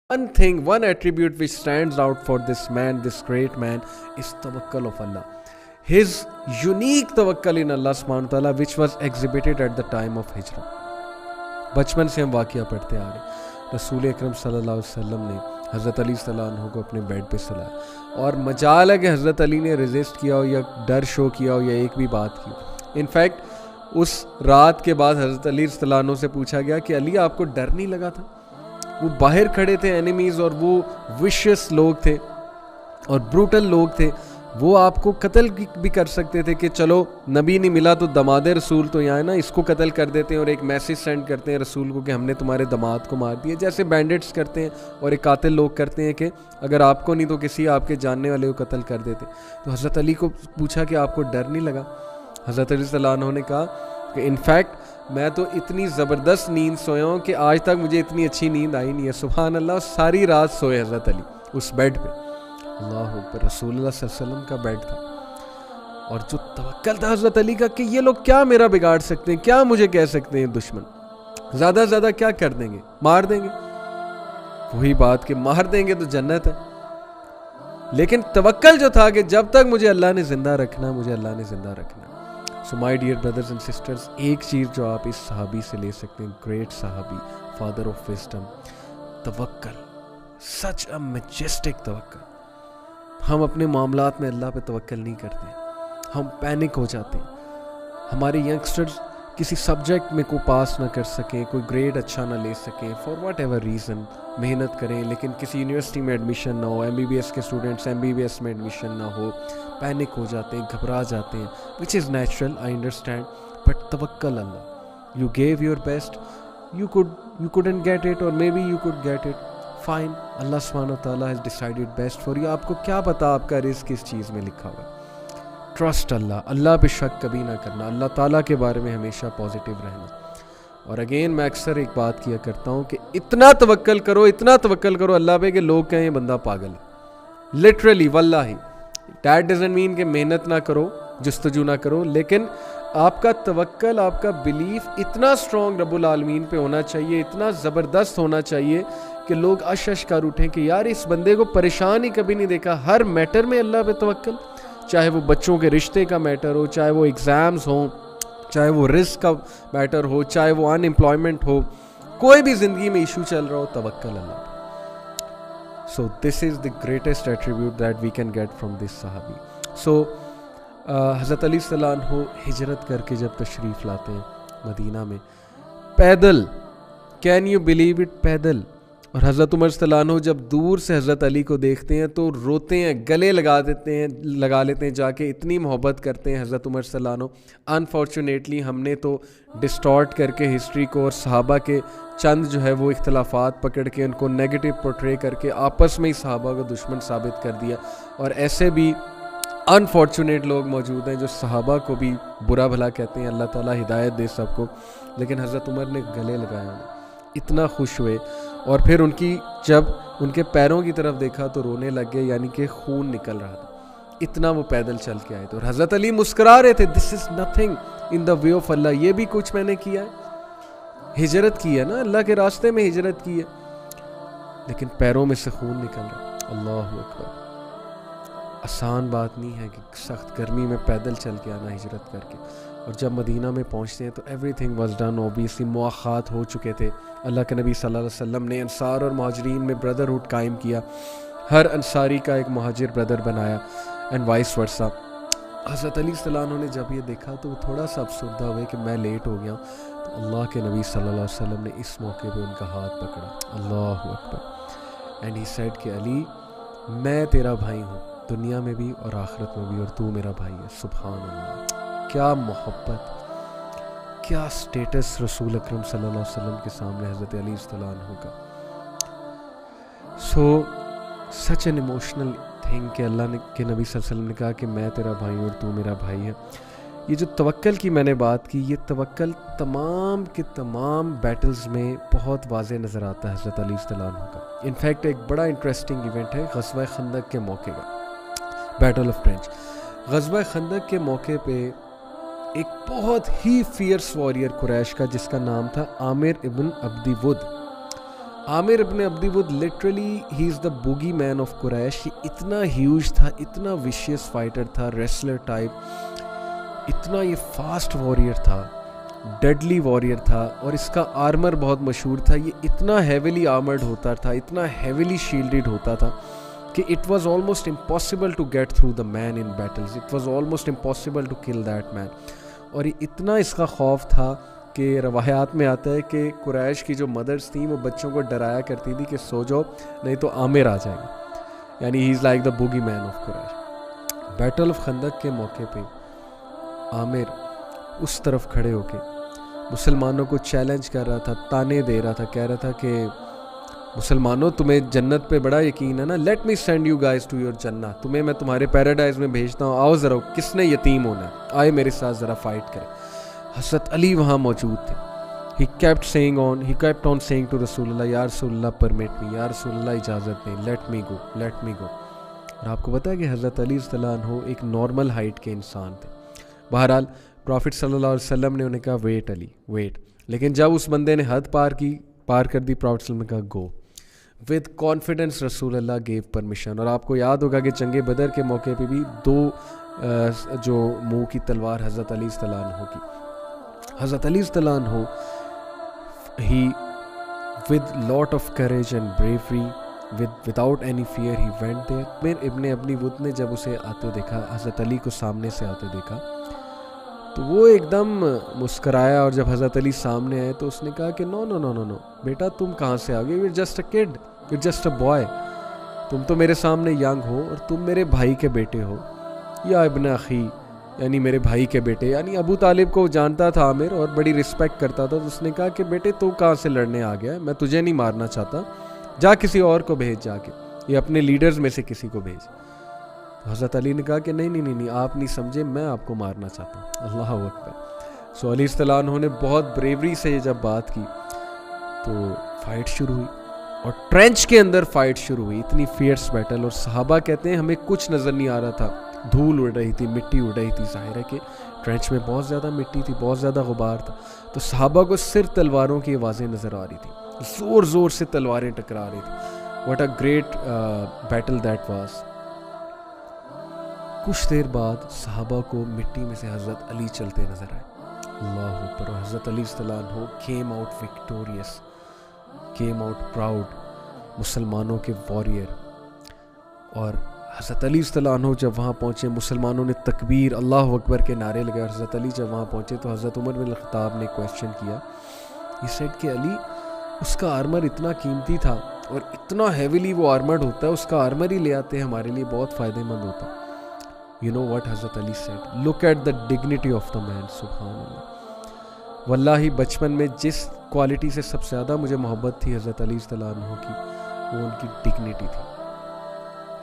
one thing, one attribute which stands out for this man, this great man, is tawakkul of Allah. His unique tawakkul in Allah subhanahu wa ta'ala, which was exhibited at the time of hijrah. بچپن سے ہم واقعہ پڑھتے آ رہے ہیں, رسول اکرم صلی اللہ علیہ وسلم نے حضرت علی صلی اللہ عنہ کو اپنے بیڈ پہ سلایا, اور مجال ہے کہ حضرت علی نے ریزسٹ کیا ہو یا ڈر شو کیا ہو یا ایک بھی بات کی. انفیکٹ اس رات کے بعد حضرت علی صلی اللہ عنہ سے پوچھا گیا کہ علی آپ کو ڈر نہیں لگا تھا؟ وہ باہر کھڑے تھے اینیمیز, اور وہ وشیس لوگ تھے اور بروٹل لوگ تھے, وہ آپ کو قتل بھی کر سکتے تھے کہ چلو نبی نہیں ملا تو دماد رسول تو یہاں ہے نا, اس کو قتل کر دیتے ہیں اور ایک میسیج سینڈ کرتے ہیں رسول کو کہ ہم نے تمہارے دماد کو مار دیا, جیسے بینڈٹس کرتے ہیں اور ایک قاتل لوگ کرتے ہیں کہ اگر آپ کو نہیں تو کسی آپ کے جاننے والے کو قتل کر دیتے. تو حضرت علی کو پوچھا کہ آپ کو ڈر نہیں لگا؟ حضرت علی صلی اللہ عنہ نے کہا کہ انفیکٹ میں تو اتنی زبردست نیند سویا ہوں کہ آج تک مجھے اتنی اچھی نیند آئی نہیں ہے. سبحان اللہ, ساری رات سوئے حضرت علی اس بیڈ پہ. اللہ اکبر, رسول اللہ صلی اللہ علیہ وسلم کا بیڈ تھا, اور جو توکل تھا حضرت علی کا کہ یہ لوگ کیا میرا بگاڑ سکتے ہیں, کیا مجھے کہہ سکتے ہیں دشمن, زیادہ سے زیادہ کیا کر دیں گے, مار دیں گے. وہی بات کہ مار دیں گے تو جنت ہے, لیکن توکل جو تھا کہ جب تک مجھے اللہ نے زندہ رکھنا, مجھے اللہ نے زندہ رکھنا. So my dear brothers and sisters, ایک چیز جو آپ اس صحابی سے لے سکتے ہیں, گریٹ صحابی, فادر آف وزڈم, توکل, سچ اے میجسٹک توکل. ہم اپنے معاملات میں اللہ پہ توکل نہیں کرتے, ہم پینک ہو جاتے ہیں. ہمارے ینگسٹرز کسی سبجیکٹ میں کوئی پاس نہ کر سکیں, کوئی گریڈ اچھا نہ لے سکیں, فار واٹ ایور ریزن, محنت کریں لیکن کسی یونیورسٹی میں ایڈمیشن نہ ہو, MBBS کے اسٹوڈنٹس MBBS میں ایڈمیشن نہ ہو, پینک ہو جاتے ہیں, گھبرا جاتے ہیں, which is natural, I understand, but توکل اللہ. You gave your best, you couldn't get it, or maybe you could get it, fine, اللہ سبحانہ وتعالی has decided best for you. آپ کو کیا پتا آپ کا رزق کس چیز میں لکھا ہوا ہے. ٹرسٹ اللہ, اللہ پہ شک کبھی نہ کرنا, اللہ تعالیٰ کے بارے میں ہمیشہ پازیٹیو رہنا. اور اگین میں اکثر ایک بات کیا کرتا ہوں کہ اتنا توکل کرو, اتنا توکل کرو اللہ پہ کہ لوگ کہیں یہ بندہ پاگل ہے. لٹرلی واللہ, دیٹ ڈزنٹ مین کہ محنت نہ کرو, جستجو نہ کرو, لیکن آپ کا توکل, آپ کا بلیف اتنا اسٹرانگ رب العالمین پہ ہونا چاہیے, اتنا زبردست ہونا چاہیے کہ لوگ اش کر اٹھیں کہ یار اس بندے کو پریشان ہی کبھی نہیں دیکھا, ہر میٹر میں اللہ پہ توکل, چاہے وہ بچوں کے رشتے کا میٹر ہو, چاہے وہ ایگزامز ہوں, چاہے وہ رزق کا میٹر ہو, چاہے وہ ان امپلائمنٹ ہو, کوئی بھی زندگی میں ایشو چل رہا ہو, توکل اللہ. So this is the greatest attribute that we can get from this صحابی. So حضرت علی صلی اللہ عنہ ہجرت کر کے جب تشریف لاتے ہیں مدینہ میں, پیدل, کین یو بلیو اٹ, پیدل. اور حضرت عمر صلی اللہ عنہ جب دور سے حضرت علی کو دیکھتے ہیں تو روتے ہیں, گلے لگا لیتے ہیں جا کے, اتنی محبت کرتے ہیں حضرت عمر صلی اللہ عنہ. انفارچونیٹلی ہم نے تو ڈسٹارٹ کر کے ہسٹری کو اور صحابہ کے چند جو ہے وہ اختلافات پکڑ کے ان کو نیگیٹو پورٹرے کر کے آپس میں ہی صحابہ کو دشمن ثابت کر دیا. اور ایسے بھی انفارچونیٹ لوگ موجود ہیں جو صحابہ کو بھی برا بھلا کہتے ہیں, اللہ تعالیٰ ہدایت دے سب کو. لیکن حضرت عمر نے گلے لگایا, اتنا خوش ہوئے, اور پھر جب ان کے پیروں کی طرف دیکھا تو رونے لگ گئے, یعنی کہ خون نکل رہا تھا, اتنا وہ پیدل چل کے آئے تھے. اور حضرت علی مسکرا رہے تھے, دس is nothing in the way of اللہ, یہ بھی کچھ میں نے کیا ہے, ہجرت کی ہے نا, اللہ کے راستے میں ہجرت کی ہے, لیکن پیروں میں سے خون نکل رہا. اللہ اکبر, آسان بات نہیں ہے کہ سخت گرمی میں پیدل چل کے آنا ہجرت کر کے. اور جب مدینہ میں پہنچتے ہیں تو everything was done, obviously مواخات ہو چکے تھے. اللہ کے نبی صلی اللہ علیہ وسلم نے انصار اور مہاجرین میں بردرہڈ قائم کیا, ہر انصاری کا ایک مہاجر بردر بنایا, اینڈ وائس ورسا. حضرت علی صلی اللہ عنہ نے جب یہ دیکھا تو وہ تھوڑا سا افسردہ ہوئے کہ میں لیٹ ہو گیا. تو اللہ کے نبی صلی اللہ علیہ وسلم نے اس موقع پہ ان کا ہاتھ پکڑا, اللہ اکبر, اینڈ ہی سیڈ کہ علی میں تیرا بھائی ہوں, دنیا میں بھی اور آخرت میں بھی, اور تو میرا بھائی ہے. سبحان اللہ, کیا محبت, کیا سٹیٹس رسول اکرم صلی اللہ علیہ وسلم کے سامنے حضرت علی صلی اللہ عنہ کا. سو سچ این ایموشنل تھنگ کہ اللہ کے نبی صلی اللہ علیہ وسلم نے کہا کہ میں تیرا بھائی ہوں اور تو میرا بھائی ہے. یہ جو توکل کی میں نے بات کی, یہ توکل تمام کے تمام بیٹلز میں بہت واضح نظر آتا ہے حضرت علی صلی اللہ عنہ کا. انفیکٹ ایک بڑا انٹرسٹنگ ایونٹ ہے غزوہ خندق کے موقع کا, بیٹل آف ٹرینچ. غزوہ خندق کے موقع پہ ایک بہت ہی فیئرس واریر قریش کا جس کا نام تھا عامر ابن عبدی with. Amr ibn Abd Wud literally he is the bogeyman of Quraysh. یہ اتنا ہیوج تھا, اتنا ویشیس فائٹر تھا, ریسلر ٹائپ, اتنا یہ فاسٹ واریر تھا, ڈیڈلی واریر تھا, اور اس کا آرمر بہت مشہور تھا. یہ اتنا ہیویلی آرمرڈ ہوتا تھا, اتنا ہیویلی شیلڈڈ ہوتا تھا کہ it was almost impossible to get through the man in battles. It was almost impossible to kill that man. اور یہ اتنا اس کا خوف تھا کہ روایات میں آتا ہے کہ قریش کی جو مدرس تھیں وہ بچوں کو ڈرایا کرتی تھی کہ سو جاؤ نہیں تو عامر آ جائے گا. یعنی he is like the bogeyman of Quraysh. Battle of Khandaq کے موقع پہ عامر اس طرف کھڑے ہو کے مسلمانوں کو چیلنج کر رہا تھا, تانے دے رہا تھا, کہہ رہا تھا کہ مسلمانوں تمہیں جنت پہ بڑا یقین ہے نا, let me send you guys to your جنہ, تمہیں میں تمہارے پیراڈائز میں بھیجتا ہوں, آؤ ذرا, کس نے یتیم ہونا ہے, آئے میرے ساتھ ذرا فائٹ کرے. حضرت علی وہاں موجود تھے. he kept on saying to رسول اللہ, یا رسول اللہ permit me, یا رسول اللہ اجازت دیں, let me go. اور آپ کو پتا ہے کہ حضرت علی رضی اللہ عنہ ایک نارمل ہائٹ کے انسان تھے. بہرحال پروفٹ صلی اللہ علیہ وسلم نے انہیں کہا ویٹ علی ویٹ, لیکن جب اس بندے نے حد پار کر دی, پروفٹ صلی اللہ علیہ وسلم نے کہا گو. ود کانفیڈنس رسول اللہ گیو پرمیشن. اور آپ کو یاد ہوگا کہ جنگ بدر کے موقع پہ بھی 2 جو منہ کی تلوار حضرت علی رضی اللہ عنہ کی, حضرت علی رضی اللہ عنہ he with lot of courage and bravery without any fear he went there. پھر ابن ابنی ود نے جب اسے آتے دیکھا, حضرت علی کو سامنے سے آتے دیکھا, تو وہ ایک دم مسکرایا, اور جب حضرت علی سامنے آئے تو اس نے کہا کہ نو بیٹا تم کہاں سے آ گئے, you're just a kid, you're just a boy, تم تو میرے سامنے ینگ ہو اور تم میرے بھائی کے بیٹے ہو, یا ابن اخی یعنی میرے بھائی کے بیٹے. یعنی ابو طالب کو جانتا تھا عامر اور بڑی رسپیکٹ کرتا تھا, تو اس نے کہا کہ بیٹے تو کہاں سے لڑنے آ گیا, میں تجھے نہیں مارنا چاہتا, جا کسی اور کو بھیج, جا کے یہ اپنے لیڈرز میں سے کسی کو بھیج. تو حضرت علی نے کہا کہ نہیں آپ نہیں سمجھے, میں آپ کو مارنا چاہتا ہوں. اللہ اکبر. سو علی رضی اللہ عنہ نے بہت بریوری سے جب بات کی تو فائٹ شروع ہوئی, اور ٹرینچ کے اندر فائٹ شروع ہوئی, اتنی فیئرس بیٹل. اور صحابہ کہتے ہیں ہمیں کچھ نظر نہیں آ رہا تھا, دھول اڑ رہی تھی, مٹی اڑ رہی تھی, ظاہر ہے کہ ٹرینچ میں بہت زیادہ مٹی تھی, بہت زیادہ غبار تھا. تو صحابہ کو صرف تلواروں کی آوازیں نظر آ رہی تھی, زور سے تلواریں ٹکرا رہی تھی. What a great battle that was. کچھ دیر بعد صحابہ کو مٹی میں سے حضرت علی چلتے نظر آئے. اللہ اکبر. اور حضرت علی رضی اللہ عنہ came out victorious, came out proud, مسلمانوں کے واریر. اور حضرت علی رضی اللہ عنہ جب وہاں پہنچے, مسلمانوں نے تکبیر اللہ اکبر کے نعرے لگائے. حضرت علی جب وہاں پہنچے تو حضرت عمر بن الخطاب نے کویسچن کیا, یہ سیڈ کہ علی اس کا آرمر اتنا قیمتی تھا اور اتنا ہیویلی وہ آرمرڈ ہوتا ہے, اس کا آرمر ہی لے آتے ہمارے لیے بہت فائدہ مند ہوتا. یو نو واٹ حضرت Ali said, look at the dignity of the man. سبحان اللہ. واللہ بچپن میں جس کوالٹی سے سب سے زیادہ مجھے محبت تھی حضرت علی رضی اللہ عنہ کی, وہ ان کی ڈگنیٹی تھی.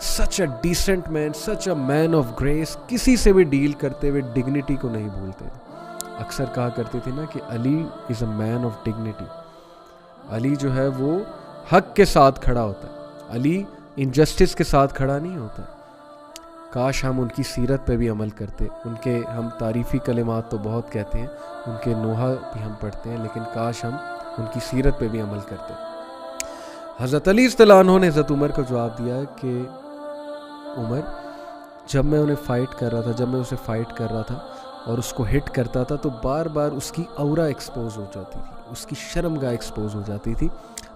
Such a decent man, such a man of grace. کسی سے بھی ڈیل کرتے ہوئے ڈگنیٹی کو نہیں بھولتے. اکثر کہا کرتے تھے نا کہ علی از اے مین آف ڈگنیٹی. علی جو ہے وہ حق کے ساتھ کھڑا ہوتا ہے, علی انجسٹس کے ساتھ کھڑا نہیں ہوتا. کاش ہم ان کی سیرت پہ بھی عمل کرتے. ان کے ہم تعریفی کلمات تو بہت کہتے ہیں, ان کے نوحہ بھی ہم پڑھتے ہیں, لیکن کاش ہم ان کی سیرت پہ بھی عمل کرتے. حضرت علی رضی اللہ عنہ نے حضرت عمر کو جواب دیا کہ عمر, جب میں انہیں فائٹ کر رہا تھا, جب میں اسے فائٹ کر رہا تھا اور اس کو ہٹ کرتا تھا تو بار بار اس کی اورا ایکسپوز ہو جاتی تھی, اس کی شرم گاہ ایکسپوز ہو جاتی تھی,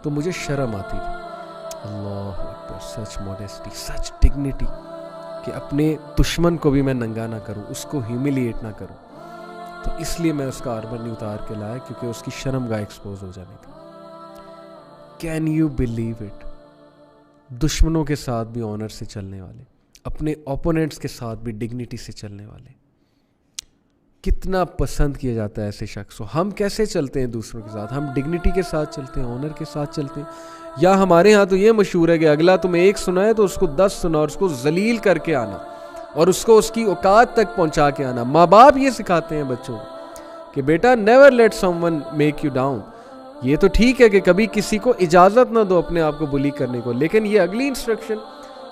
تو مجھے شرم آتی تھی. اللہ اکبر. سچ موڈیسٹی, سچ ڈگنیٹی, کہ اپنے دشمن کو بھی میں ننگا نہ کروں, اس کو ہیوملیٹ نہ کروں. تو اس لیے میں اس کا آرمر نہیں اتار کے لایا, کیونکہ اس کی شرم گاہ ایکسپوز ہو جانی تھی. Can you believe it. دشمنوں کے ساتھ بھی آنر سے چلنے والے, اپنے اوپوننٹس کے ساتھ بھی ڈگنیٹی سے چلنے والے. کتنا پسند کیا جاتا ہے ایسے شخص. ہم کیسے چلتے ہیں دوسروں کے ساتھ؟ ہم ڈگنیٹی کے ساتھ چلتے ہیں, آنر کے ساتھ چلتے ہیں. یا ہمارے ہاں تو یہ مشہور ہے کہ اگلا تمہیں ایک سنائے تو اس کو 10 سنا, اور اس کو ذلیل کر کے آنا, اور اس کو اس کی اوقات تک پہنچا کے آنا. ماں باپ یہ سکھاتے ہیں بچوں کہ بیٹا never let someone make you down. یہ تو ٹھیک ہے کہ کبھی کسی کو اجازت نہ دو اپنے آپ کو بلی کرنے کو, لیکن یہ اگلی انسٹرکشن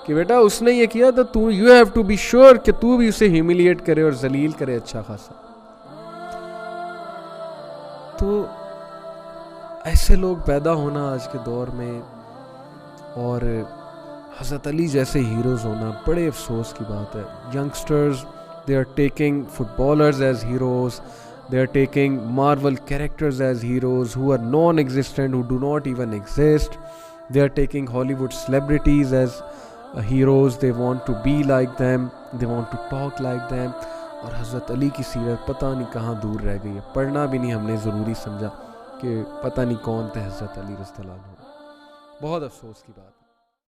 کہ بیٹا اس نے یہ کیا تو you have to be sure کہ تو بھی اسے ہیوملیٹ کرے اور ذلیل کرے اچھا خاصا. تو ایسے لوگ پیدا ہونا آج کے دور میں اور حضرت علی جیسے ہیروز ہونا بڑے افسوس کی بات ہے. Youngsters they are taking footballers as heroes, they are taking Marvel characters as heroes who are non-existent, who do not even exist. They are taking Hollywood celebrities as heroes. They want to be like them, they want to talk like them. اور حضرت علی کی سیرت پتہ نہیں کہاں دور رہ گئی ہے. پڑھنا بھی نہیں ہم نے ضروری سمجھا کہ پتہ نہیں کون تھے حضرت علی رضی اللہ عنہ. بہت افسوس کی بات.